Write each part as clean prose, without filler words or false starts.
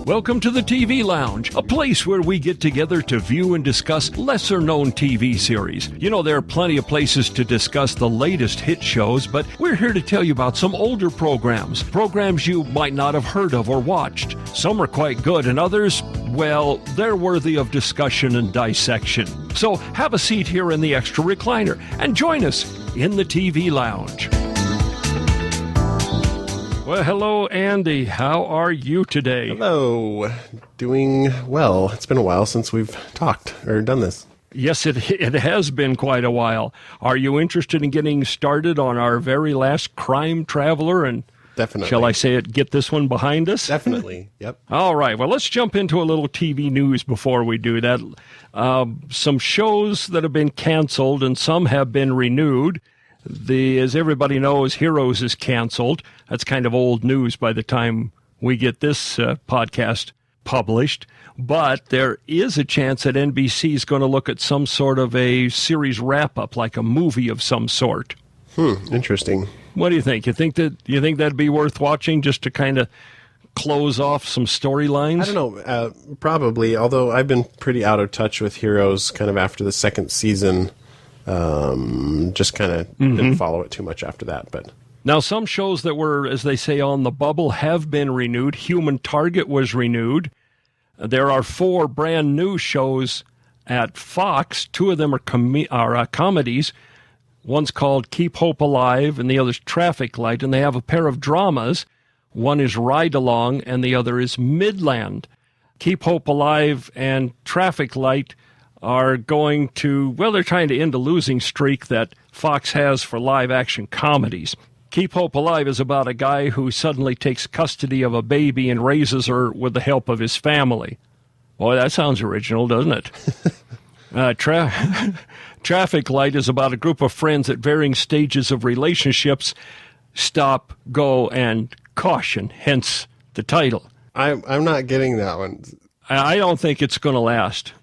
Welcome to the TV Lounge, a place where we get together to view and discuss lesser-known TV series. You know, there are plenty of places to discuss the latest hit shows, but we're here to tell you about some older programs you might not have heard of or watched. Some are quite good, and others, well, they're worthy of discussion and dissection. So have a seat here in the extra recliner and join us in the TV Lounge. Well, hello, Andy. How are you today? Hello. Doing well. It's been a while since we've talked or done this. Yes, it has been quite a while. Are you interested in getting started on our very last crime traveler? And definitely. Shall I say it, get this one behind us? Definitely, yep. All right. Well, let's jump into a little TV news before we do that. Some shows that have been canceled and some have been renewed. As everybody knows, Heroes is canceled. That's kind of old news by the time we get this podcast published. But there is a chance that NBC is going to look at some sort of a series wrap-up, like a movie of some sort. Interesting. What do you think? You think that'd be worth watching just to kind of close off some storylines? I don't know. Probably, although I've been pretty out of touch with Heroes kind of after the second season. Just kind of didn't follow it too much after that. But now some shows that were, as they say, on the bubble have been renewed. Human Target was renewed. There are 4 brand new shows at Fox. 2 of them are comedies. One's called Keep Hope Alive and the other's Traffic Light. And they have a pair of dramas. One is Ride Along and the other is Midland. Keep Hope Alive and Traffic Light are going to, well, they're trying to end a losing streak that Fox has for live-action comedies. Keep Hope Alive is about a guy who suddenly takes custody of a baby and raises her with the help of his family. Boy, that sounds original, doesn't it? Traffic Light is about a group of friends at varying stages of relationships. Stop, go, and caution, hence the title. I'm not getting that one. I don't think it's going to last.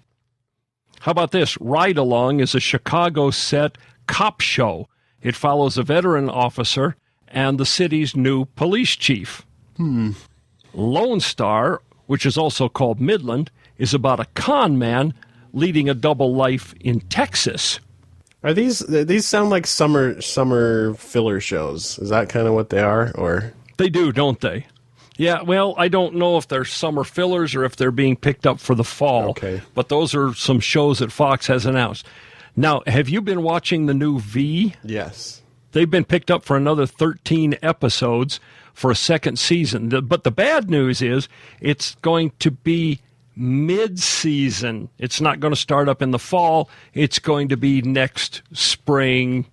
How about this? Ride Along is a Chicago-set cop show. It follows a veteran officer and the city's new police chief. Lone Star, which is also called Midland, is about a con man leading a double life in Texas. Are these sound like summer filler shows? Is that kind of what they are, or they do, don't they? Yeah, well, I don't know if they're summer fillers or if they're being picked up for the fall. Okay. But those are some shows that Fox has announced. Now, have you been watching the new V? Yes. They've been picked up for another 13 episodes for a second season. But the bad news is it's going to be mid-season. It's not going to start up in the fall. It's going to be next spring,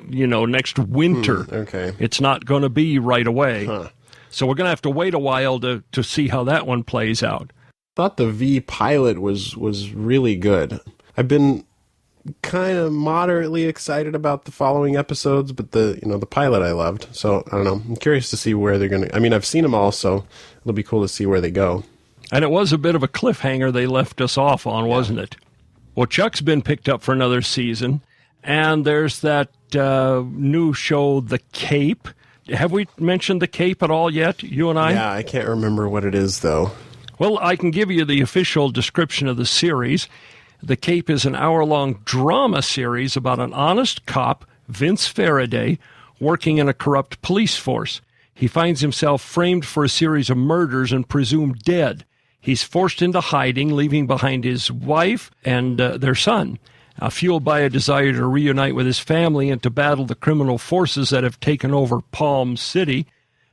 next winter. Okay. It's not going to be right away. Huh. So we're going to have to wait a while to see how that one plays out. I thought the V pilot was really good. I've been kind of moderately excited about the following episodes, but the pilot I loved. So I don't know. I'm curious to see where they're going to. I mean, I've seen them all, so it'll be cool to see where they go. And it was a bit of a cliffhanger they left us off on, wasn't it? Well, Chuck's been picked up for another season, and there's that new show, The Cape. Have we mentioned The Cape at all yet, you and I? Yeah, I can't remember what it is, though. Well, I can give you the official description of the series. The Cape is an hour-long drama series about an honest cop, Vince Faraday, working in a corrupt police force. He finds himself framed for a series of murders and presumed dead. He's forced into hiding, leaving behind his wife and their son. Fueled by a desire to reunite with his family and to battle the criminal forces that have taken over Palm City,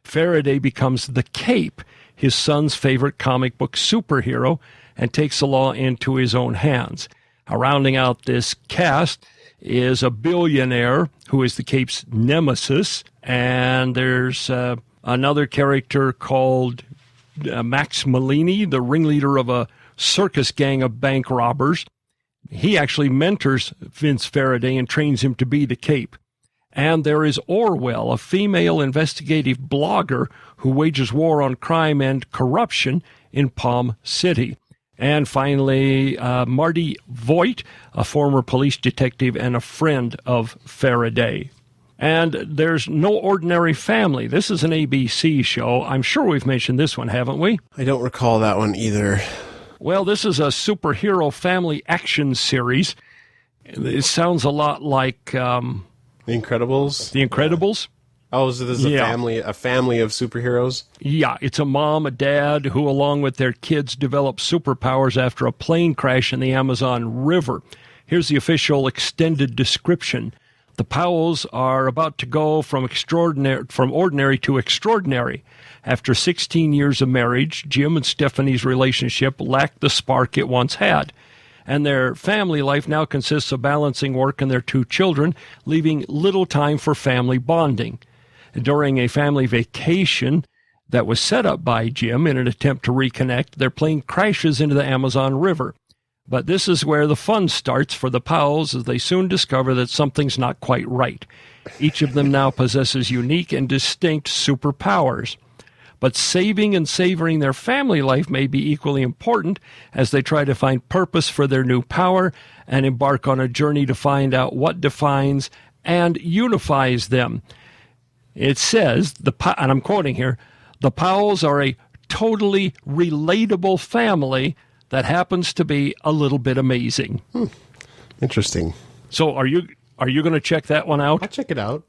Faraday becomes the Cape, his son's favorite comic book superhero, and takes the law into his own hands. Rounding out this cast is a billionaire who is the Cape's nemesis, and there's another character called Max Malini, the ringleader of a circus gang of bank robbers. He actually mentors Vince Faraday and trains him to be the Cape. And there is Orwell, a female investigative blogger who wages war on crime and corruption in Palm City. And finally, Marty Voigt, a former police detective and a friend of Faraday. And there's No Ordinary Family. This is an ABC show. I'm sure we've mentioned this one, haven't we? I don't recall that one either. Well, this is a superhero family action series. It sounds a lot like The Incredibles? The Incredibles. Oh, so this is a family of superheroes? Yeah, it's a mom, a dad, who, along with their kids, develop superpowers after a plane crash in the Amazon River. Here's the official extended description. The Powells are about to go from ordinary to extraordinary. After 16 years of marriage, Jim and Stephanie's relationship lacked the spark it once had, and their family life now consists of balancing work and their 2 children, leaving little time for family bonding. During a family vacation that was set up by Jim in an attempt to reconnect, their plane crashes into the Amazon River. But this is where the fun starts for the Powells, as they soon discover that something's not quite right. Each of them now possesses unique and distinct superpowers. But saving and savoring their family life may be equally important as they try to find purpose for their new power and embark on a journey to find out what defines and unifies them. It says, and I'm quoting here, the Powells are a totally relatable family that happens to be a little bit amazing. Interesting. So are you going to check that one out? I'll check it out.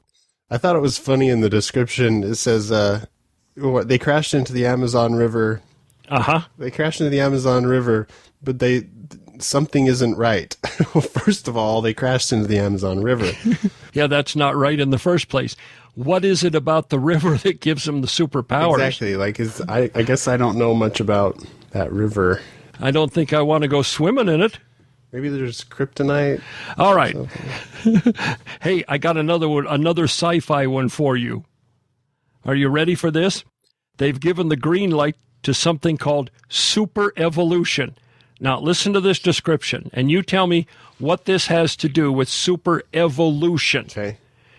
I thought it was funny in the description. It says they crashed into the Amazon River. Uh-huh. They crashed into the Amazon River, but something isn't right. Well, first of all, they crashed into the Amazon River. Yeah, that's not right in the first place. What is it about the river that gives them the superpowers? Exactly. I guess I don't know much about that river. I don't think I want to go swimming in it. Maybe there's kryptonite. All right. Hey, I got another one, another sci-fi one for you. Are you ready for this? They've given the green light to something called super evolution. Now, listen to this description, and you tell me what this has to do with super evolution. Okay.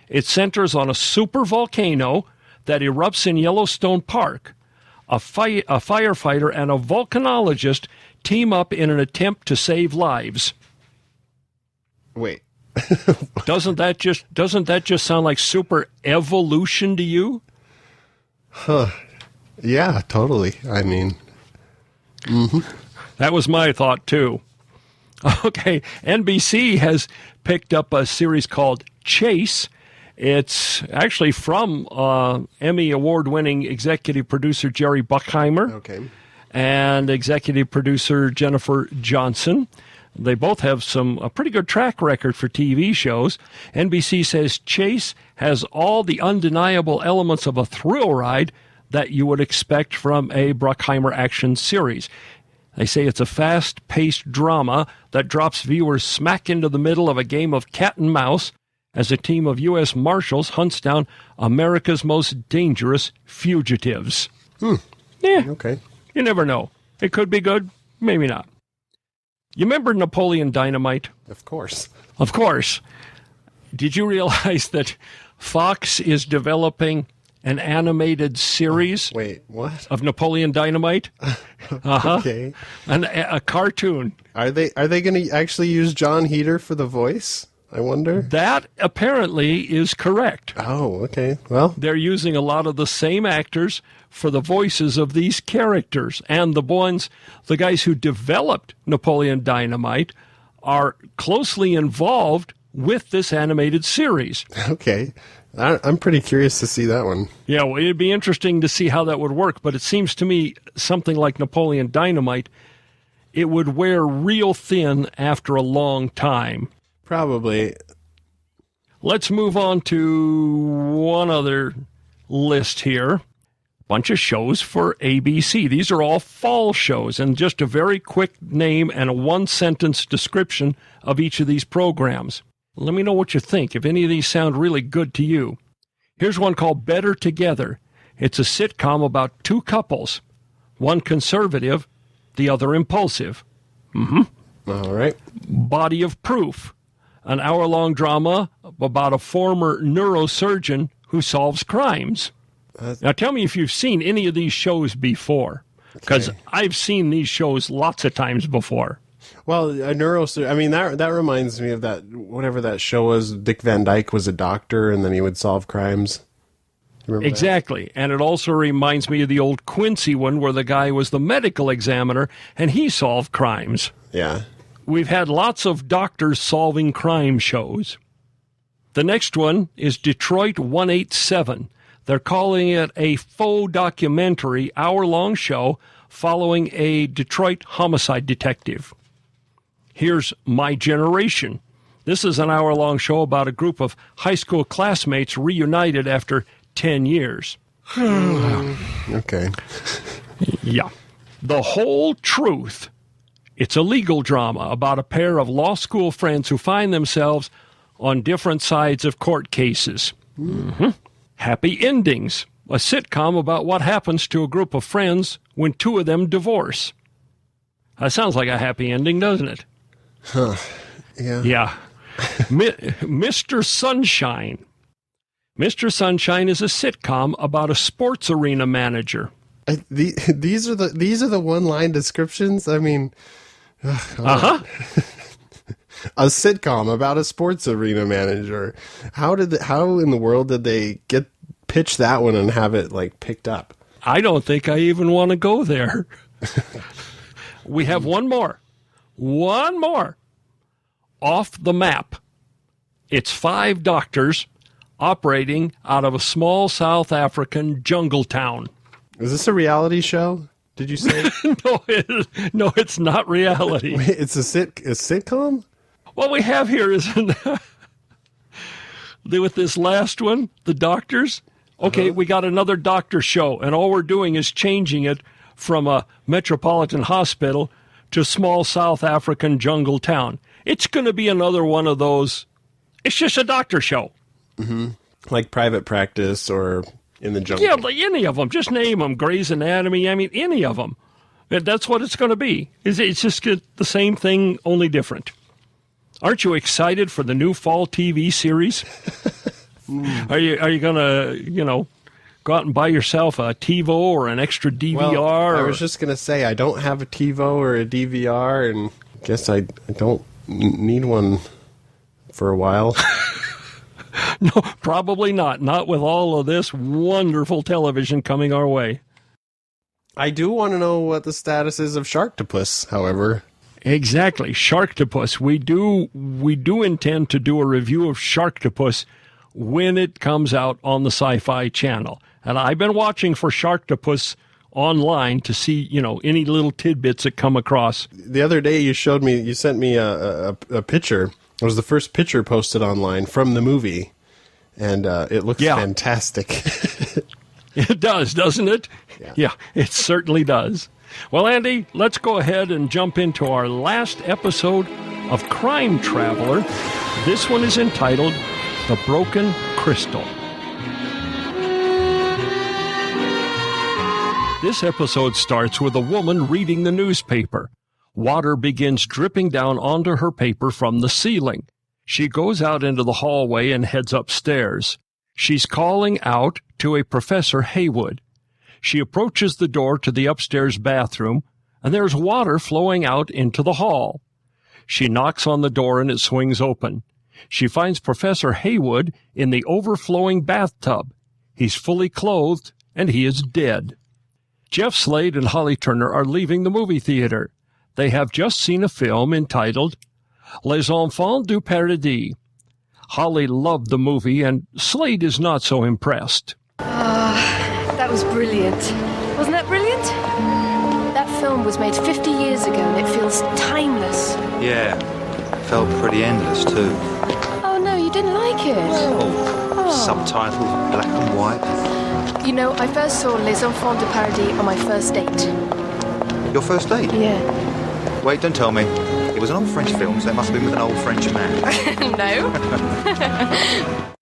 It centers on a super volcano that erupts in Yellowstone Park. A firefighter and a volcanologist team up in an attempt to save lives. Wait. Doesn't that just sound like super evolution to you? Huh. Yeah, totally. I mean, That was my thought too. Okay, NBC has picked up a series called Chase. It's actually from Emmy award-winning executive producer Jerry Bruckheimer. Okay. And executive producer Jennifer Johnson. They both have a pretty good track record for TV shows. NBC says Chase has all the undeniable elements of a thrill ride that you would expect from a Bruckheimer action series. They say it's a fast-paced drama that drops viewers smack into the middle of a game of cat and mouse as a team of U.S. Marshals hunts down America's most dangerous fugitives. Yeah. Okay. You never know. It could be good, maybe not. You remember Napoleon Dynamite? Of course. Of course. Did you realize that Fox is developing an animated series Wait, what? of Napoleon Dynamite? Uh-huh. Okay. A cartoon. Are they going to actually use John Heder for the voice? I wonder. That apparently is correct. Oh, okay. Well, They're using a lot of the same actors for the voices of these characters. And the guys who developed Napoleon Dynamite are closely involved with this animated series. okay. I'm pretty curious to see that one. Yeah, well, it'd be interesting to see how that would work. But it seems to me something like Napoleon Dynamite, it would wear real thin after a long time. Probably. Let's move on to one other list here. Bunch of shows for ABC. These are all fall shows, and just a very quick name and a one-sentence description of each of these programs. Let me know what you think, if any of these sound really good to you. Here's one called Better Together. It's a sitcom about 2 couples, one conservative, the other impulsive. All right. Body of Proof, an hour-long drama about a former neurosurgeon who solves crimes. Now, tell me if you've seen any of these shows before, because I've seen these shows lots of times before. Well, a neurosurgeon. I mean, that reminds me of that whatever that show was. Dick Van Dyke was a doctor, and then he would solve crimes. Remember exactly. That? And it also reminds me of the old Quincy one where the guy was the medical examiner and he solved crimes. Yeah. We've had lots of doctors solving crime shows. The next one is Detroit 187. They're calling it a faux documentary hour-long show following a Detroit homicide detective. Here's My Generation. This is an hour-long show about a group of high school classmates reunited after 10 years. Okay. Yeah. The Whole Truth. It's a legal drama about a pair of law school friends who find themselves on different sides of court cases. Mm-hmm. Happy Endings. A sitcom about what happens to a group of friends when two of them divorce. That sounds like a happy ending, doesn't it? Huh. Yeah. Yeah. Mr. Sunshine. Mr. Sunshine is a sitcom about a sports arena manager. These are the one-line descriptions. I mean, a sitcom about a sports arena manager. How in the world did they pitch that one and have it like picked up? I don't think I even want to go there. We have one more. Off the Map. It's 5 doctors operating out of a small South African jungle town. Is this a reality show? Did you say? No, it's not reality. Wait, it's a sitcom? What we have here is with this last one, the doctors. Okay, We got another doctor show, and all we're doing is changing it from a metropolitan hospital to small South African jungle town. It's going to be another one of those. It's just a doctor show. Mm-hmm. Like Private Practice or In the Jungle. Yeah, like any of them. Just name them. Grey's Anatomy. I mean, any of them. That's what it's going to be. It's just the same thing, only different. Aren't you excited for the new fall TV series? Are you going to, go out and buy yourself a TiVo or an extra DVR? Well, I was just going to say, I don't have a TiVo or a DVR, and I guess I don't need one for a while. No, probably not. Not with all of this wonderful television coming our way. I do want to know what the status is of Sharktopus, however. Exactly. Sharktopus. We do intend to do a review of Sharktopus when it comes out on the Sci-Fi Channel. And I've been watching for Sharktopus online to see, any little tidbits that come across. The other day you sent me a picture. It was the first picture posted online from the movie, and it looks fantastic. It does, doesn't it? Yeah, it certainly does. Well, Andy, let's go ahead and jump into our last episode of Crime Traveler. This one is entitled The Broken Crystal. This episode starts with a woman reading the newspaper. Water begins dripping down onto her paper from the ceiling. She goes out into the hallway and heads upstairs. She's calling out to a Professor Haywood. She approaches the door to the upstairs bathroom, and there's water flowing out into the hall. She knocks on the door and it swings open. She finds Professor Haywood in the overflowing bathtub. He's fully clothed, and he is dead. Jeff Slade and Holly Turner are leaving the movie theater. They have just seen a film entitled Les Enfants du Paradis. Holly loved the movie, and Slade is not so impressed. That was brilliant. Wasn't that brilliant? That film was made 50 years ago, and it feels timeless. Yeah, felt pretty endless, too. Oh, no, you didn't like it? Subtitles, black and white. I first saw Les Enfants du Paradis on my first date. Your first date? Yeah. Wait, don't tell me. It was an old French film, so it must have been with an old French man. No.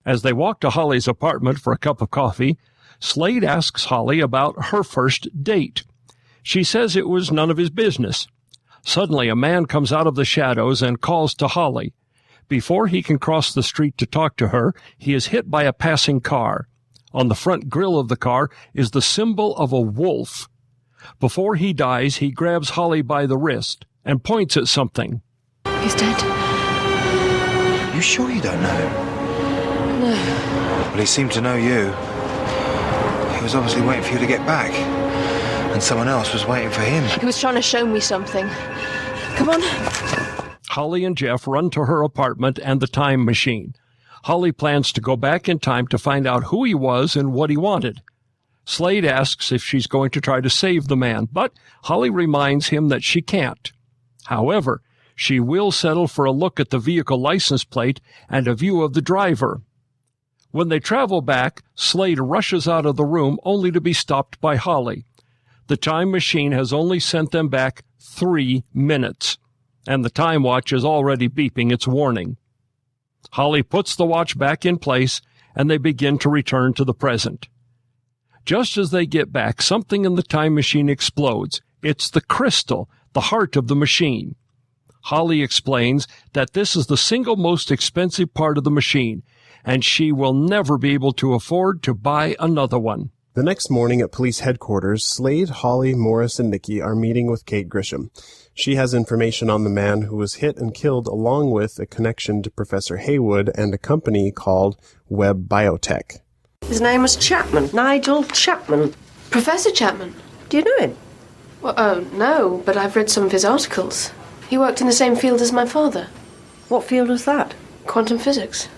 As they walk to Holly's apartment for a cup of coffee, Slade asks Holly about her first date. She says it was none of his business. Suddenly, a man comes out of the shadows and calls to Holly. Before he can cross the street to talk to her, he is hit by a passing car. On the front grille of the car is the symbol of a wolf. Before he dies, he grabs Holly by the wrist. and points at something. He's dead? You sure you don't know? No. Well, he seemed to know you. He was obviously waiting for you to get back. And someone else was waiting for him. He was trying to show me something. Come on. Holly and Jeff run to her apartment and the time machine. Holly plans to go back in time to find out who he was and what he wanted. Slade asks if she's going to try to save the man, but Holly reminds him that she can't. However, she will settle for a look at the vehicle license plate and a view of the driver. When they travel back, Slade rushes out of the room only to be stopped by Holly. The time machine has only sent them back 3 minutes, and the time watch is already beeping its warning. Holly puts the watch back in place, and they begin to return to the present. Just as they get back, something in the time machine explodes. It's the crystal, the heart of the machine. Holly explains that this is the single most expensive part of the machine, and she will never be able to afford to buy another one. The next morning at police headquarters, Slade, Holly, Morris, and Nikki are meeting with Kate Grisham. She has information on the man who was hit and killed, along with a connection to Professor Haywood and a company called Webb Biotech. His name was Chapman, Nigel Chapman. Professor Chapman? Do you know him? Well, no, but I've read some of his articles. He worked in the same field as my father. What field was that? Quantum physics.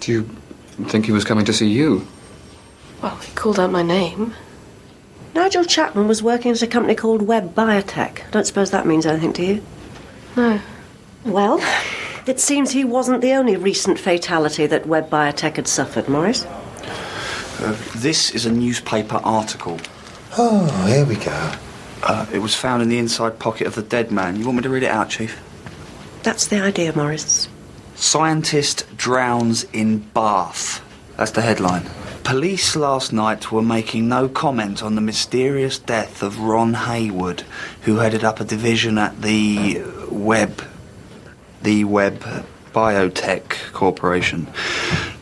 Do you think he was coming to see you? Well, he called out my name. Nigel Chapman was working at a company called Webb Biotech. I don't suppose that means anything to you? No. Well, it seems he wasn't the only recent fatality that Webb Biotech had suffered, Morris. This is a newspaper article. Oh, here we go. It was found in the inside pocket of the dead man. You want me to read it out, Chief? That's the idea, Morris. Scientist drowns in bath. That's the headline. Police last night were making no comment on the mysterious death of Ron Haywood, who headed up a division at the Webb Biotech Corporation.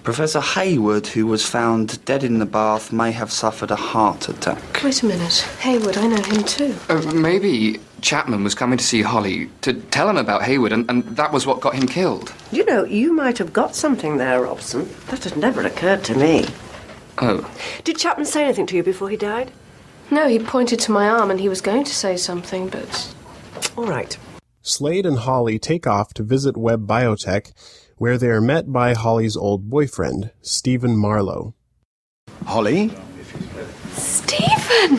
Professor Haywood, who was found dead in the bath, may have suffered a heart attack. Wait a minute. Haywood, I know him too. Maybe Chapman was coming to see Holly to tell him about Haywood, and that was what got him killed. You know, you might have got something there, Robson. That had never occurred to me. Oh. Did Chapman say anything to you before he died? No, he pointed to my arm and he was going to say something, but... All right. Slade and Holly take off to visit Webb Biotech, where they are met by Holly's old boyfriend, Stephen Marlowe. Holly? Stephen!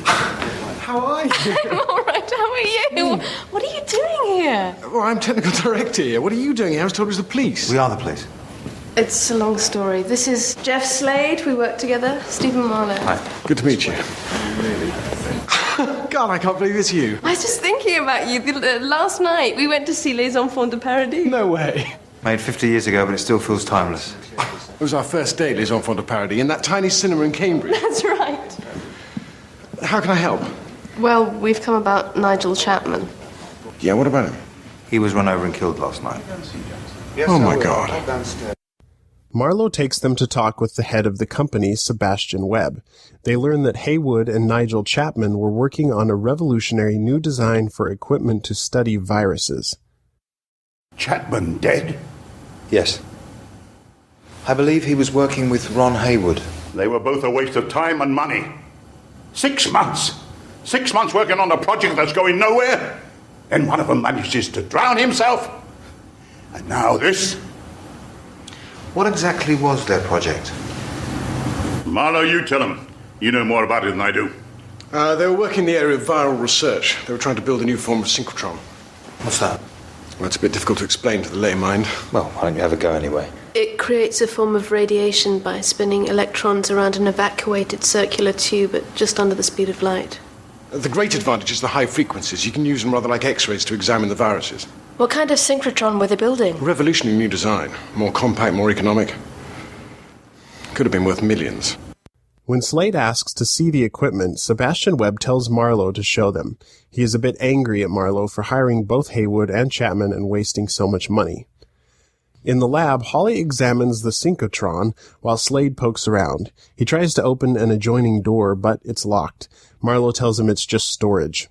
How are you? I'm all right, how are you? What are you doing here? Well, I'm technical director here. What are you doing here? I was told it was the police. We are the police. It's a long story. This is Jeff Slade. We work together. Stephen Marlowe. Hi. Good to meet you. God, I can't believe it's you. I was just thinking about you. Last night, we went to see Les Enfants de Paradis. No way. Made 50 years ago, but it still feels timeless. It was our first date, Les Enfants de Paradis, in that tiny cinema in Cambridge. That's right. How can I help? Well, we've come about Nigel Chapman. Yeah, what about him? He was run over and killed last night. Oh, my God. Marlowe takes them to talk with the head of the company, Sebastian Webb. They learn that Haywood and Nigel Chapman were working on a revolutionary new design for equipment to study viruses. Chapman dead? Yes. I believe he was working with Ron Haywood. They were both a waste of time and money. 6 months! 6 months working on a project that's going nowhere. Then one of them manages to drown himself. And now this. What exactly was their project? Marlowe, you tell them. You know more about it than I do. They were working in the area of viral research. They were trying to build a new form of synchrotron. What's that? Well, it's a bit difficult to explain to the lay mind. Well, why don't you have a go anyway? It creates a form of radiation by spinning electrons around an evacuated circular tube at just under the speed of light. The great advantage is the high frequencies. You can use them rather like X-rays to examine the viruses. What kind of synchrotron were they building? A revolutionary new design. More compact, more economic. Could have been worth millions. When Slade asks to see the equipment, Sebastian Webb tells Marlowe to show them. He is a bit angry at Marlowe for hiring both Haywood and Chapman and wasting so much money. In the lab, Holly examines the synchrotron while Slade pokes around. He tries to open an adjoining door, but it's locked. Marlowe tells him it's just storage.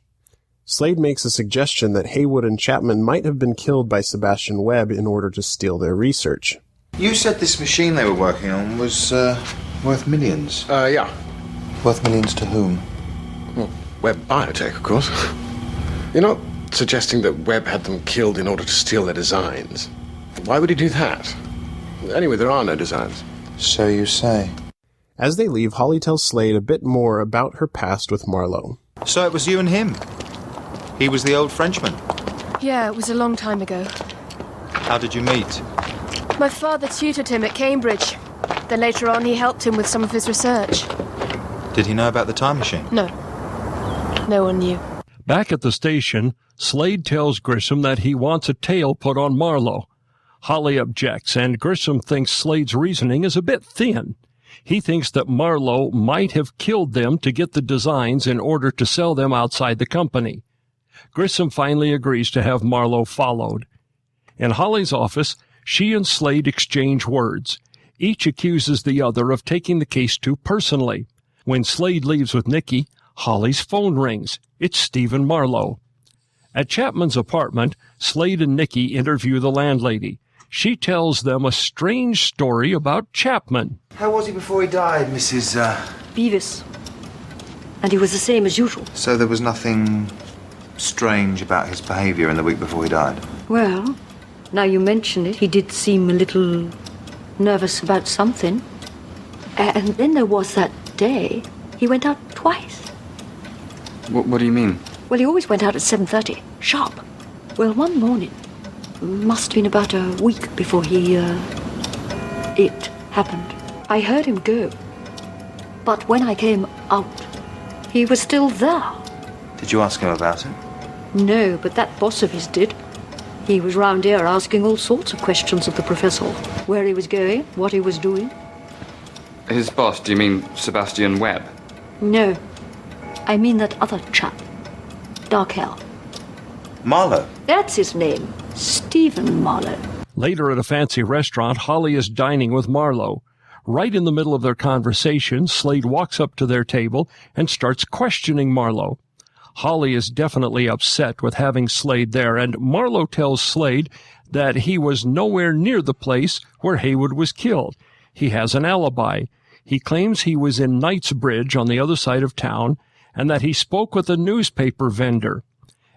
Slade makes a suggestion that Haywood and Chapman might have been killed by Sebastian Webb in order to steal their research. You said this machine they were working on was worth millions. Yeah. Worth millions to whom? Well, Webb Biotech, of course. You're not suggesting that Webb had them killed in order to steal their designs. Why would he do that? Anyway, there are no designs. So you say. As they leave, Holly tells Slade a bit more about her past with Marlowe. So it was you and him? He was the old Frenchman? Yeah, it was a long time ago. How did you meet? My father tutored him at Cambridge. Then later on, he helped him with some of his research. Did he know about the time machine? No. No one knew. Back at the station, Slade tells Grissom that he wants a tail put on Marlowe. Holly objects, and Grissom thinks Slade's reasoning is a bit thin. He thinks that Marlowe might have killed them to get the designs in order to sell them outside the company. Grissom finally agrees to have Marlowe followed. In Holly's office, she and Slade exchange words. Each accuses the other of taking the case too personally. When Slade leaves with Nikki, Holly's phone rings. It's Stephen Marlowe. At Chapman's apartment, Slade and Nikki interview the landlady. She tells them a strange story about Chapman. How was he before he died, Mrs. Beavis. And he was the same as usual. So there was nothing strange about his behaviour in the week before he died? Well, now you mention it, he did seem a little nervous about something. And then there was that day. He went out twice. What do you mean? Well, he always went out at 7:30, sharp. Well, one morning, must have been about a week before it happened. I heard him go. But when I came out, he was still there. Did you ask him about it? No, but that boss of his did. He was round here asking all sorts of questions of the professor. Where he was going, what he was doing. His boss, do you mean Sebastian Webb? No, I mean that other chap. Dark hair. Marlowe? That's his name. Stephen Marlowe. Later at a fancy restaurant, Holly is dining with Marlowe. Right in the middle of their conversation, Slade walks up to their table and starts questioning Marlowe. Holly is definitely upset with having Slade there, and Marlowe tells Slade that he was nowhere near the place where Haywood was killed. He has an alibi. He claims he was in Knightsbridge on the other side of town, and that he spoke with a newspaper vendor.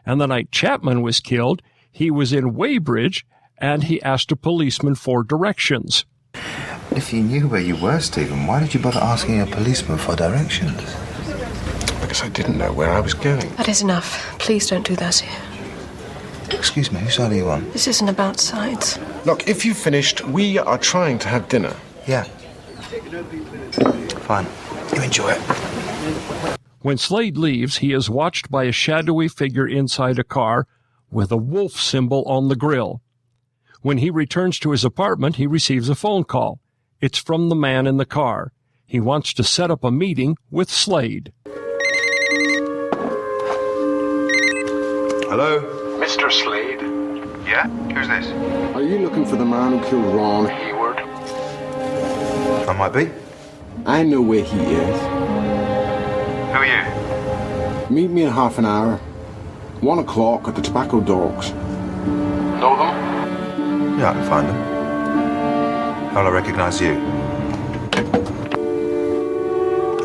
And the night Chapman was killed, he was in Weybridge, and he asked a policeman for directions. If you knew where you were, Stephen, why did you bother asking a policeman for directions? Because I didn't know where I was going. That is enough. Please don't do that. Excuse me, whose side are you on? This isn't about sides. Look, if you've finished, we are trying to have dinner. Yeah. Fine. You enjoy it. When Slade leaves, he is watched by a shadowy figure inside a car with a wolf symbol on the grill. When he returns to his apartment, he receives a phone call. It's from the man in the car. He wants to set up a meeting with Slade. Hello? Mr. Slade? Yeah? Who's this? Are you looking for the man who killed Ron Hayward? I might be. I know where he is. Who are you? Meet me in half an hour. 1 o'clock at the Tobacco Dogs. Know them? Yeah, I can find them. How'll I recognise you?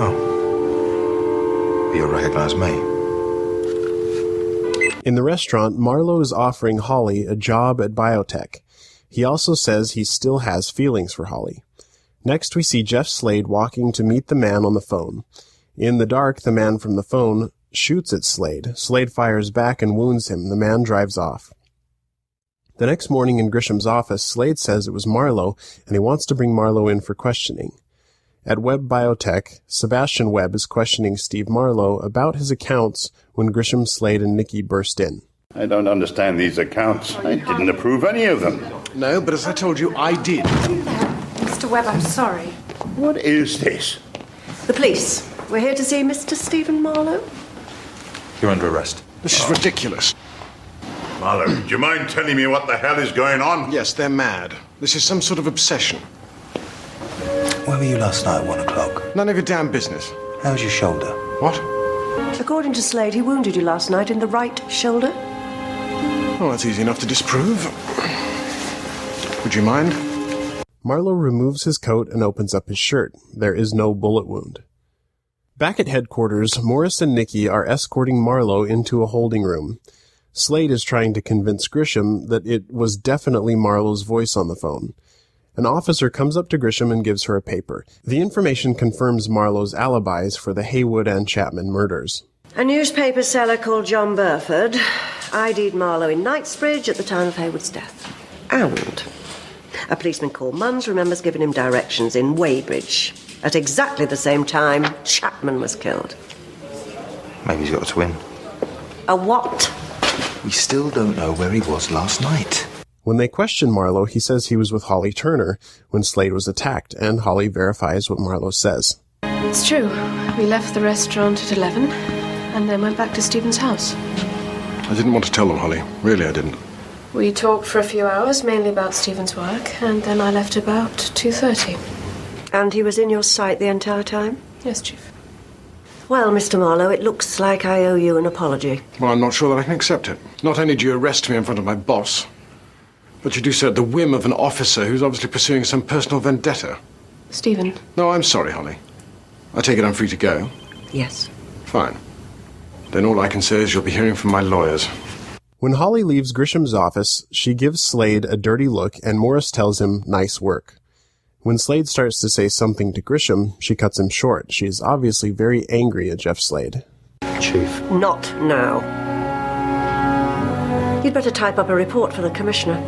Oh. You'll recognise me. In the restaurant, Marlowe is offering Holly a job at biotech. He also says he still has feelings for Holly. Next, we see Jeff Slade walking to meet the man on the phone. In the dark, the man from the phone shoots at Slade. Slade fires back and wounds him. The man drives off. The next morning in Grisham's office, Slade says it was Marlowe, and he wants to bring Marlowe in for questioning. At Webb Biotech, Sebastian Webb is questioning Steve Marlowe about his accounts when Grisham, Slade, and Nikki burst in. I don't understand these accounts. I didn't approve any of them. No, but as I told you, I did. Mr. Webb, I'm sorry. What is this? The police. We're here to see Mr. Stephen Marlowe. You're under arrest. This is ridiculous. Marlowe, do you mind telling me what the hell is going on? Yes, they're mad. This is some sort of obsession. Where were you last night at 1 o'clock? None of your damn business. How's your shoulder? What? According to Slade, he wounded you last night in the right shoulder. Well, that's easy enough to disprove. Would you mind? Marlowe removes his coat and opens up his shirt. There is no bullet wound. Back at headquarters, Morris and Nikki are escorting Marlowe into a holding room. Slade is trying to convince Grisham that it was definitely Marlowe's voice on the phone. An officer comes up to Grisham and gives her a paper. The information confirms Marlowe's alibis for the Haywood and Chapman murders. A newspaper seller called John Burford ID'd Marlowe in Knightsbridge at the time of Haywood's death. And a policeman called Munns remembers giving him directions in Weybridge. At exactly the same time, Chapman was killed. Maybe he's got a twin. A what? We still don't know where he was last night. When they question Marlowe, he says he was with Holly Turner when Slade was attacked, and Holly verifies what Marlowe says. It's true. We left the restaurant at 11 and then went back to Stephen's house. I didn't want to tell them, Holly. Really, I didn't. We talked for a few hours, mainly about Stephen's work, and then I left about 2:30. And he was in your sight the entire time? Yes, Chief. Well, Mr. Marlowe, it looks like I owe you an apology. Well, I'm not sure that I can accept it. Not only do you arrest me in front of my boss, but you do so at the whim of an officer who's obviously pursuing some personal vendetta. Stephen. No, I'm sorry, Holly. I take it I'm free to go? Yes. Fine. Then all I can say is you'll be hearing from my lawyers. When Holly leaves Grisham's office, she gives Slade a dirty look, and Morris tells him, "Nice work." When Slade starts to say something to Grisham, she cuts him short. She is obviously very angry at Jeff Slade. Chief. Not now. You'd better type up a report for the Commissioner.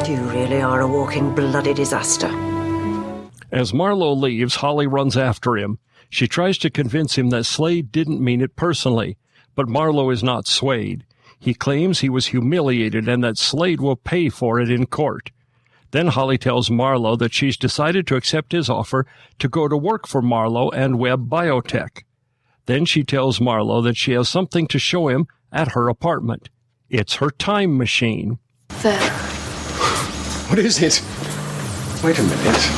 You really are a walking bloody disaster. As Marlowe leaves, Holly runs after him. She tries to convince him that Slade didn't mean it personally, but Marlowe is not swayed. He claims he was humiliated and that Slade will pay for it in court. Then Holly tells Marlowe that she's decided to accept his offer to go to work for Marlowe and Webb Biotech. Then she tells Marlowe that she has something to show him at her apartment. It's her time machine. There. What is it? Wait a minute.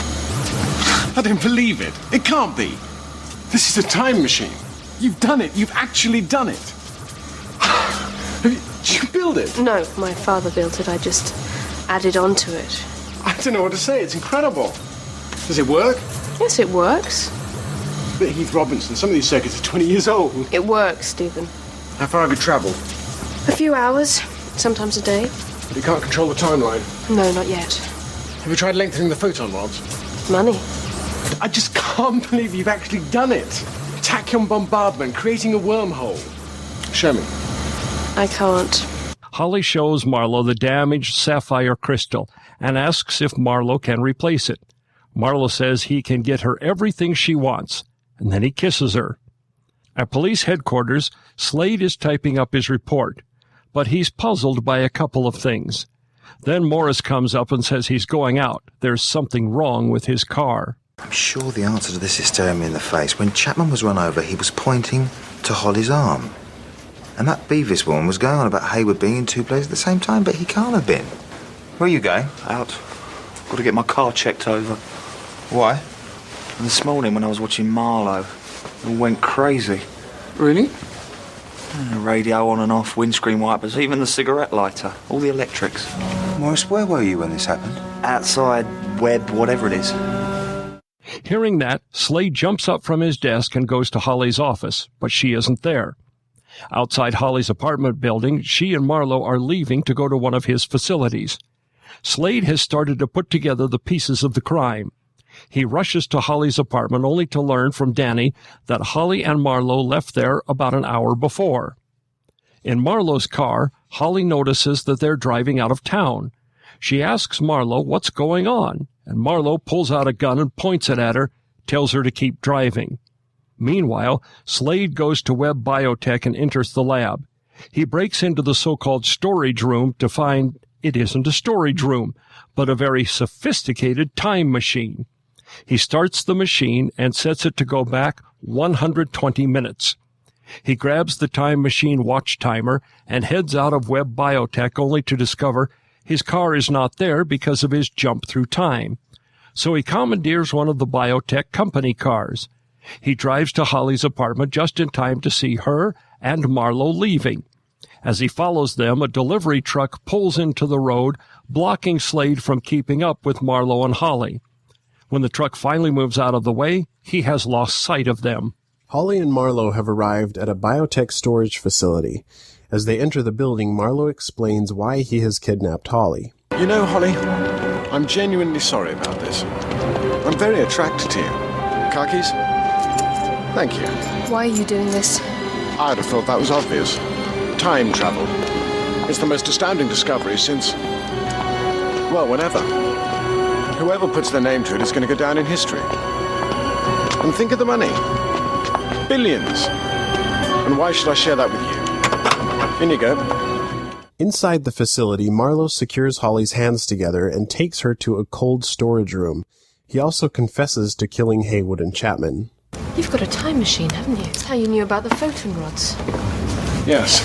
I don't believe it. It can't be. This is a time machine. You've done it. You've actually done it. Did you build it? No, my father built it. I just added on to it. I don't know what to say. It's incredible. Does it work? Yes, it works. But Heath Robinson, some of these circuits are 20 years old. It works, Stephen. How far have you travelled? A few hours, sometimes a day. But you can't control the timeline. No, not yet. Have you tried lengthening the photon rods? Money. I just can't believe you've actually done it. Tachyon bombardment, creating a wormhole. Show me. I can't. Holly shows Marlowe the damaged sapphire crystal and asks if Marlowe can replace it. Marlowe says he can get her everything she wants, and then he kisses her. At police headquarters, Slade is typing up his report, but he's puzzled by a couple of things. Then Morris comes up and says he's going out. There's something wrong with his car. I'm sure the answer to this is staring me in the face. When Chapman was run over, he was pointing to Holly's arm. And that Beavis woman was going on about Haywood being in two places at the same time, but he can't have been. Where are you going? Out. Got to get my car checked over. Why? And this morning when I was watching Marlowe, it all went crazy. Really? Radio on and off, windscreen wipers, even the cigarette lighter, all the electrics. Morris, where were you when this happened? Outside, Webb, whatever it is. Hearing that, Slade jumps up from his desk and goes to Holly's office, but she isn't there. Outside Holly's apartment building, she and Marlowe are leaving to go to one of his facilities. Slade has started to put together the pieces of the crime. He rushes to Holly's apartment only to learn from Danny that Holly and Marlowe left there about an hour before. In Marlowe's car, Holly notices that they're driving out of town. She asks Marlowe what's going on, and Marlowe pulls out a gun and points it at her, tells her to keep driving. Meanwhile, Slade goes to Webb Biotech and enters the lab. He breaks into the so-called storage room to find it isn't a storage room, but a very sophisticated time machine. He starts the machine and sets it to go back 120 minutes. He grabs the time machine watch timer and heads out of Webb Biotech only to discover his car is not there because of his jump through time. So he commandeers one of the biotech company cars. He drives to Holly's apartment just in time to see her and Marlowe leaving. As he follows them, a delivery truck pulls into the road, blocking Slade from keeping up with Marlowe and Holly. When the truck finally moves out of the way, he has lost sight of them. Holly and Marlowe have arrived at a biotech storage facility. As they enter the building, Marlowe explains why he has kidnapped Holly. You know, Holly, I'm genuinely sorry about this. I'm very attracted to you. Car keys? Thank you. Why are you doing this? I'd have thought that was obvious. Time travel. It's the most astounding discovery since, well, whenever. Whoever puts their name to it is going to go down in history. And think of the money. Billions. And why should I share that with you? In you go. Inside the facility, Marlowe secures Holly's hands together and takes her to a cold storage room. He also confesses to killing Haywood and Chapman. You've got a time machine, haven't you? It's how you knew about the photon rods. Yes,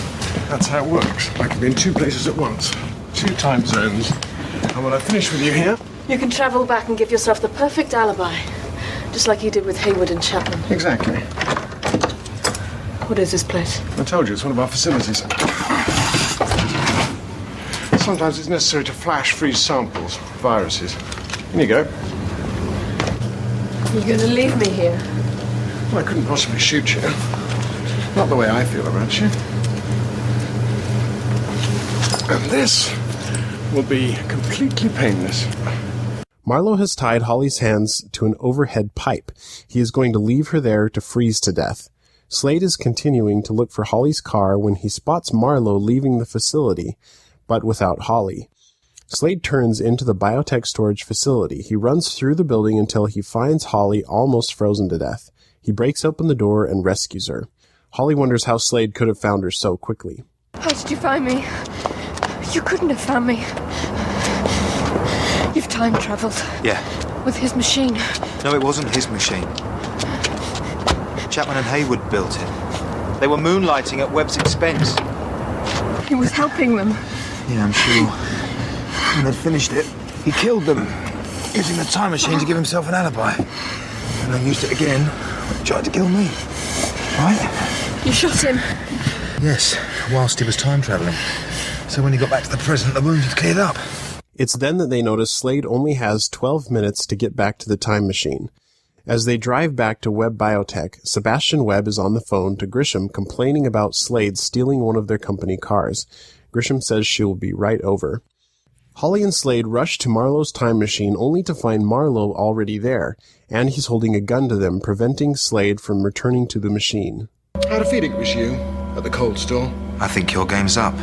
that's how it works. I can be in two places at once. 2 time zones. And when I finish with you here... You can travel back and give yourself the perfect alibi. Just like you did with Haywood and Chapman. Exactly. What is this place? I told you, it's one of our facilities. Sometimes it's necessary to flash freeze samples, viruses. In you go. You're going to leave me here? Well, I couldn't possibly shoot you. Not the way I feel about you. And this will be completely painless. Marlowe has tied Holly's hands to an overhead pipe. He is going to leave her there to freeze to death. Slade is continuing to look for Holly's car when he spots Marlowe leaving the facility, but without Holly. Slade turns into the biotech storage facility. He runs through the building until he finds Holly almost frozen to death. He breaks open the door and rescues her. Holly wonders how Slade could have found her so quickly. How did you find me? You couldn't have found me. You've time traveled. Yeah. With his machine. No, it wasn't his machine. Chapman and Haywood built it. They were moonlighting at Webb's expense. He was helping them. Yeah, I'm sure. When they'd finished it, he killed them, using the time machine to give himself an alibi. And then used it again when he tried to kill me. Right? You shot him? Yes, whilst he was time travelling. So when he got back to the present, the wound had cleared up. It's then that they notice Slade only has 12 minutes to get back to the time machine. As they drive back to Webb Biotech, Sebastian Webb is on the phone to Grisham complaining about Slade stealing one of their company cars. Grisham says she will be right over. Holly and Slade rush to Marlowe's time machine only to find Marlowe already there, and he's holding a gun to them, preventing Slade from returning to the machine. I had a feeling it was you at the cold store. I think your game's up,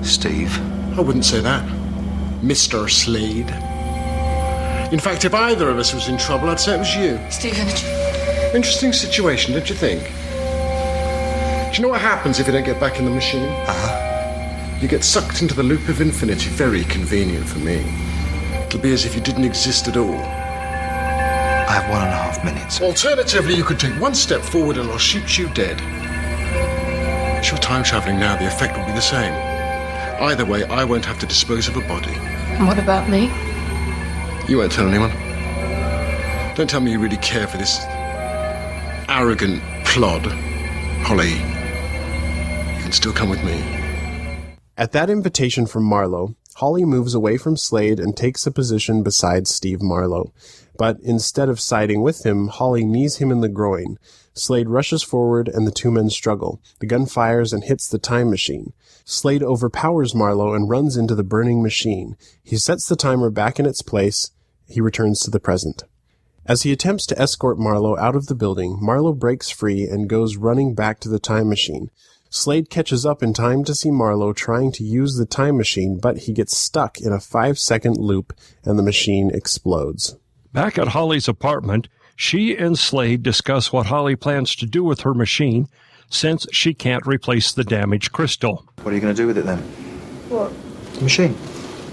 Steve. I wouldn't say that. Mr. Slade. In fact, if either of us was in trouble, I'd say it was you. Stephen. Interesting situation, don't you think? Do you know what happens if you don't get back in the machine? Uh-huh. You get sucked into the loop of infinity. Very convenient for me. It'll be as if you didn't exist at all. I have 1.5 minutes. Alternatively, you could take one step forward and I'll shoot you dead. If you're time travelling now, the effect will be the same. Either way, I won't have to dispose of a body. And what about me? You won't tell anyone. Don't tell me you really care for this arrogant plod. Holly, you can still come with me. At that invitation from Marlowe, Holly moves away from Slade and takes a position beside Steve Marlowe. But instead of siding with him, Holly knees him in the groin. Slade rushes forward and the two men struggle. The gun fires and hits the time machine. Slade overpowers Marlowe and runs into the burning machine. He sets the timer back in its place. He returns to the present. As he attempts to escort Marlowe out of the building, Marlowe breaks free and goes running back to the time machine. Slade catches up in time to see Marlowe trying to use the time machine, but he gets stuck in a 5-second loop and the machine explodes. Back at Holly's apartment, she and Slade discuss what Holly plans to do with her machine since she can't replace the damaged crystal. What are you going to do with it then? What? The machine.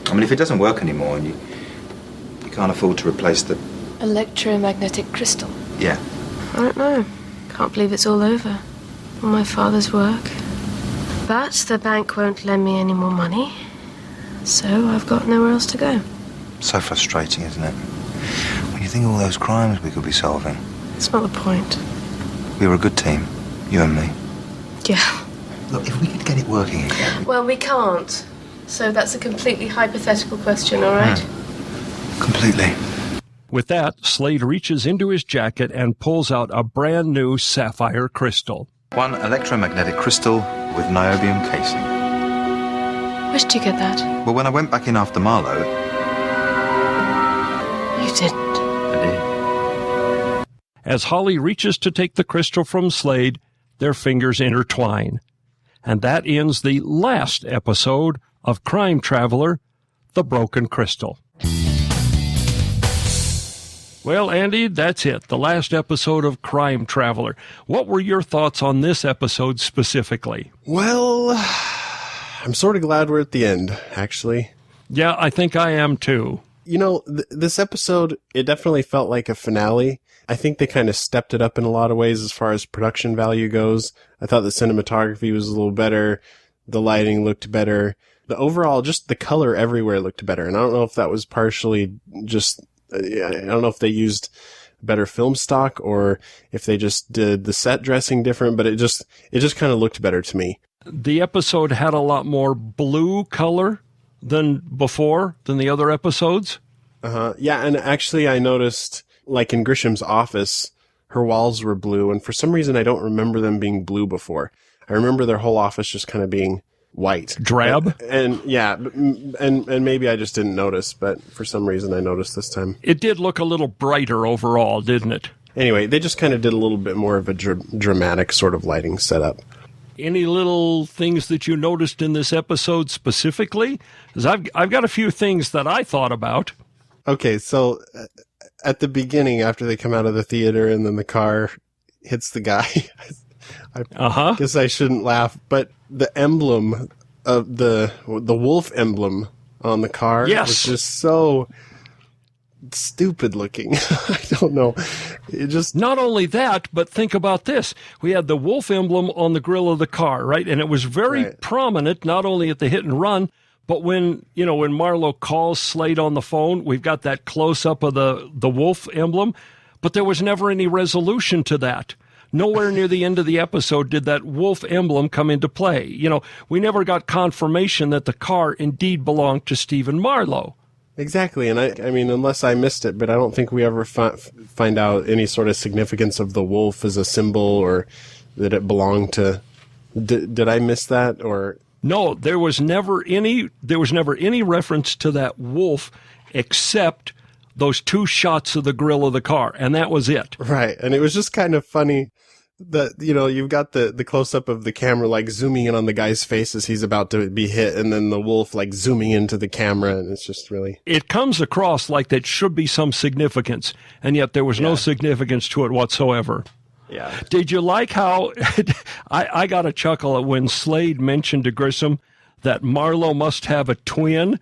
I mean, if it doesn't work anymore and you can't afford to replace the... Electromagnetic crystal? Yeah. I don't know. Can't believe it's all over. All my father's work. But the bank won't lend me any more money, so I've got nowhere else to go. So frustrating, isn't it? When you think of all those crimes we could be solving. It's not the point. We were a good team, you and me. Yeah. Look, if we could get it working again... Well, we can't. So that's a completely hypothetical question, all right? Completely. With that, Slade reaches into his jacket and pulls out a brand new sapphire crystal. One electromagnetic crystal with niobium casing. Where did you get that? Well, when I went back in after Marlowe... You didn't. I did. As Holly reaches to take the crystal from Slade, their fingers intertwine. And that ends the last episode of Crime Traveler, The Broken Crystal. Well, Andy, that's it. The last episode of Crime Traveler. What were your thoughts on this episode specifically? Well, I'm sort of glad we're at the end, actually. Yeah, I think I am too. You know, this episode, it definitely felt like a finale. I think they kind of stepped it up in a lot of ways as far as production value goes. I thought the cinematography was a little better. The lighting looked better. The overall, just the color everywhere looked better. And I don't know if that was partially just... I don't know if they used better film stock or if they just did the set dressing different, but it just kind of looked better to me. The episode had a lot more blue color than the other episodes. Yeah, and actually I noticed, like in Grisham's office, her walls were blue, and for some reason I don't remember them being blue before. I remember their whole office just kind of being white. Drab? And maybe I just didn't notice, but for some reason I noticed this time. It did look a little brighter overall, didn't it? Anyway, they just kind of did a little bit more of a dramatic sort of lighting setup. Any little things that you noticed in this episode specifically? Because I've got a few things that I thought about. Okay, so at the beginning, after they come out of the theater and then the car hits the guy, I guess I shouldn't laugh, but the emblem of the wolf emblem on the car was just so stupid looking. I don't know. It just... Not only that, but think about this. We had the wolf emblem on the grill of the car, right? And it was very prominent, not only at the hit and run, but when Marlowe calls Slade on the phone, we've got that close-up of the wolf emblem, but there was never any resolution to that. Nowhere near the end of the episode did that wolf emblem come into play. You know, we never got confirmation that the car indeed belonged to Stephen Marlowe. Exactly, and I mean, unless I missed it, but I don't think we ever find out any sort of significance of the wolf as a symbol or that it belonged to... Did I miss that, or... No, there was never any reference to that wolf except those two shots of the grill of the car, and that was it. Right, and it was just kind of funny that, you've got the close-up of the camera, like, zooming in on the guy's face as he's about to be hit, and then the wolf, like, zooming into the camera, and it's just really... It comes across like there should be some significance, and yet there was no significance to it whatsoever. Yeah. Did you like how... I got a chuckle when Slade mentioned to Grissom that Marlowe must have a twin?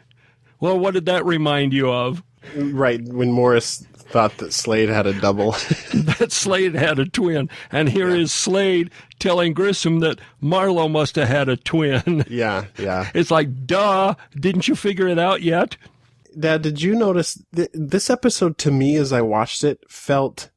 Well, what did that remind you of? Right, when Morris thought that Slade had a double. That Slade had a twin. And here is Slade telling Grissom that Marlowe must have had a twin. Yeah. It's like, duh, didn't you figure it out yet? Dad, did you notice this episode, to me, as I watched it, felt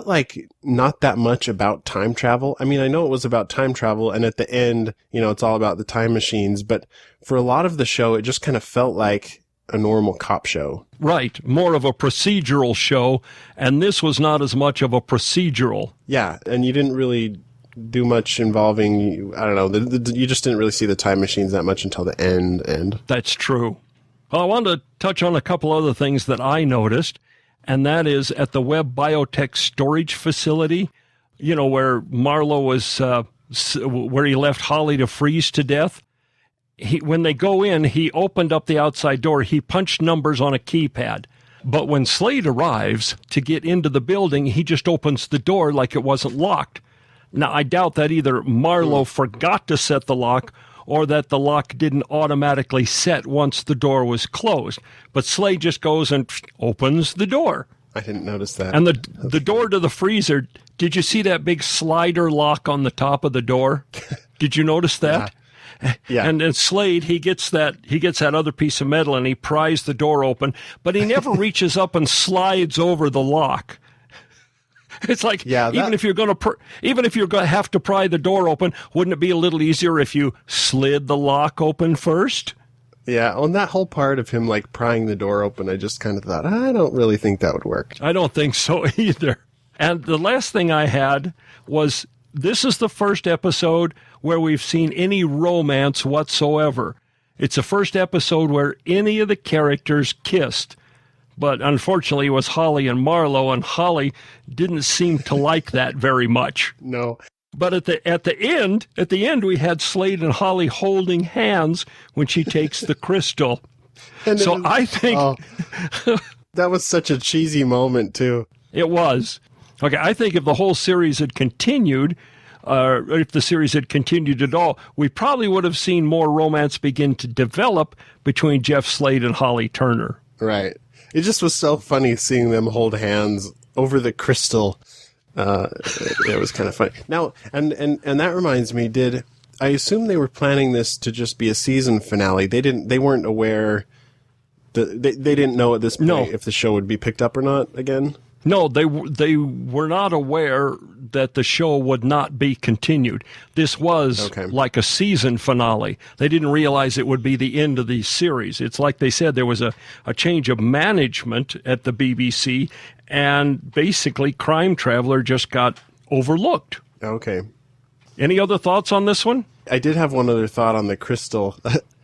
like not that much about time travel. I mean, I know it was about time travel, and at the end, it's all about the time machines, but for a lot of the show, it just kind of felt like a normal cop show. Right, more of a procedural show, and this was not as much of a procedural. Yeah, and you didn't really do much involving, I don't know, you just didn't really see the time machines that much until the end. That's true. Well, I wanted to touch on a couple other things that I noticed, and that is at the Webb Biotech storage facility, where Marlowe was, where he left Holly to freeze to death. When they go in, he opened up the outside door. He punched numbers on a keypad. But when Slade arrives to get into the building, he just opens the door like it wasn't locked. Now, I doubt that either Marlowe forgot to set the lock or that the lock didn't automatically set once the door was closed. But Slade just goes and opens the door. I didn't notice that. And the door to the freezer, did you see that big slider lock on the top of the door? Did you notice that? Yeah. And then Slade, he gets that other piece of metal and he pries the door open, but he never reaches up and slides over the lock. It's like, even if you're going to have to pry the door open, wouldn't it be a little easier if you slid the lock open first? Yeah, on that whole part of him like prying the door open, I just kind of thought, I don't really think that would work. I don't think so either. And the last thing I had was, this is the first episode where we've seen any romance whatsoever. It's the first episode where any of the characters kissed. But unfortunately, it was Holly and Marlowe, and Holly didn't seem to like that very much. No. But at the end, we had Slade and Holly holding hands when she takes the crystal. I think that was such a cheesy moment too. It was. Okay, I think if the whole series had continued, if the series had continued at all, we probably would have seen more romance begin to develop between Jeff Slade and Holly Turner. Right. It just was so funny seeing them hold hands over the crystal. It was kind of funny. Now, and that reminds me, I assume they were planning this to just be a season finale? They weren't aware, they didn't know at this point if the show would be picked up or not again? No, they were not aware that the show would not be continued. This was like a season finale. They didn't realize it would be the end of the series. It's like they said, there was a change of management at the BBC, and basically Crime Traveler just got overlooked. Okay. Any other thoughts on this one? I did have one other thought on the crystal.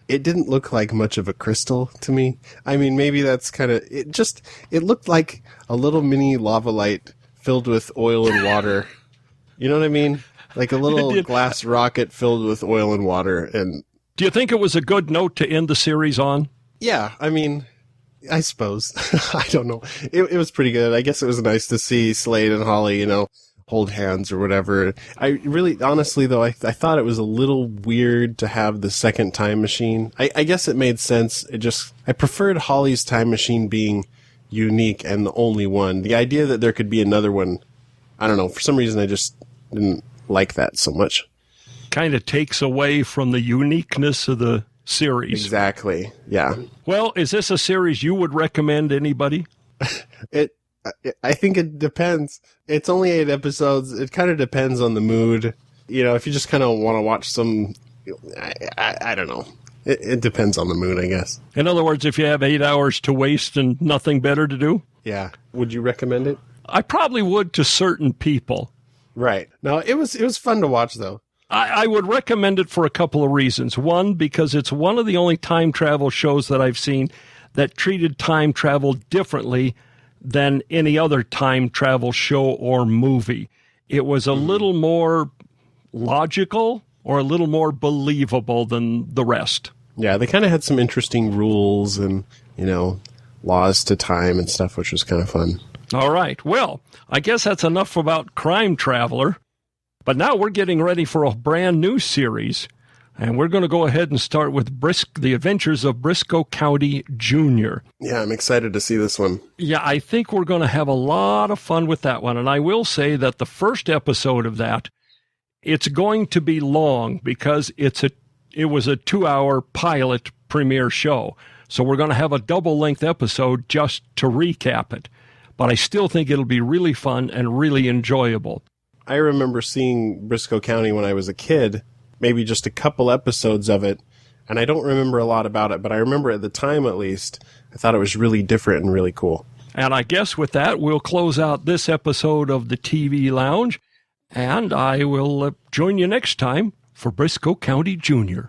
It didn't look like much of a crystal to me. I mean, maybe that's kind of... It looked like a little mini lava light filled with oil and water. You know what I mean? Like a little glass rocket filled with oil and water. And do you think it was a good note to end the series on? Yeah, I mean, I suppose. I don't know. It was pretty good. I guess it was nice to see Slade and Holly, hold hands or whatever. I really, honestly, though, I thought it was a little weird to have the second time machine. I guess it made sense. I preferred Holly's time machine being unique and the only one. The idea that there could be another one, I don't know, for some reason I just didn't like that so much. Kind of takes away from the uniqueness of the series. Exactly, yeah. Well, is this a series you would recommend anybody? I think it depends. It's only 8 episodes. It kind of depends on the mood. If you just kind of want to watch some, I don't know. It depends on the mood, I guess. In other words, if you have 8 hours to waste and nothing better to do? Yeah. Would you recommend it? I probably would to certain people. Right. No, it was fun to watch, though. I would recommend it for a couple of reasons. One, because it's one of the only time travel shows that I've seen that treated time travel differently than any other time travel show or movie. It was a little more logical or a little more believable than the rest. Yeah, they kind of had some interesting rules and, laws to time and stuff, which was kind of fun. All right. Well, I guess that's enough about Crime Traveler. But now we're getting ready for a brand new series, and we're going to go ahead and start with The Adventures of Briscoe County Jr. Yeah, I'm excited to see this one. Yeah, I think we're going to have a lot of fun with that one. And I will say that the first episode of that, it's going to be long because it was a 2-hour pilot premiere show. So we're going to have a double-length episode just to recap it. But I still think it'll be really fun and really enjoyable. I remember seeing Briscoe County when I was a kid, maybe just a couple episodes of it, and I don't remember a lot about it, but I remember at the time, at least, I thought it was really different and really cool. And I guess with that, we'll close out this episode of the TV Lounge, and I will join you next time for Briscoe County Jr.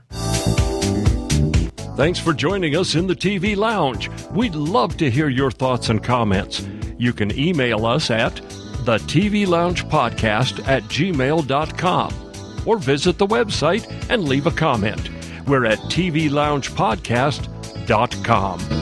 Thanks for joining us in the TV Lounge. We'd love to hear your thoughts and comments. You can email us at thetvloungepodcast@gmail.com or visit the website and leave a comment. We're at tvloungepodcast.com.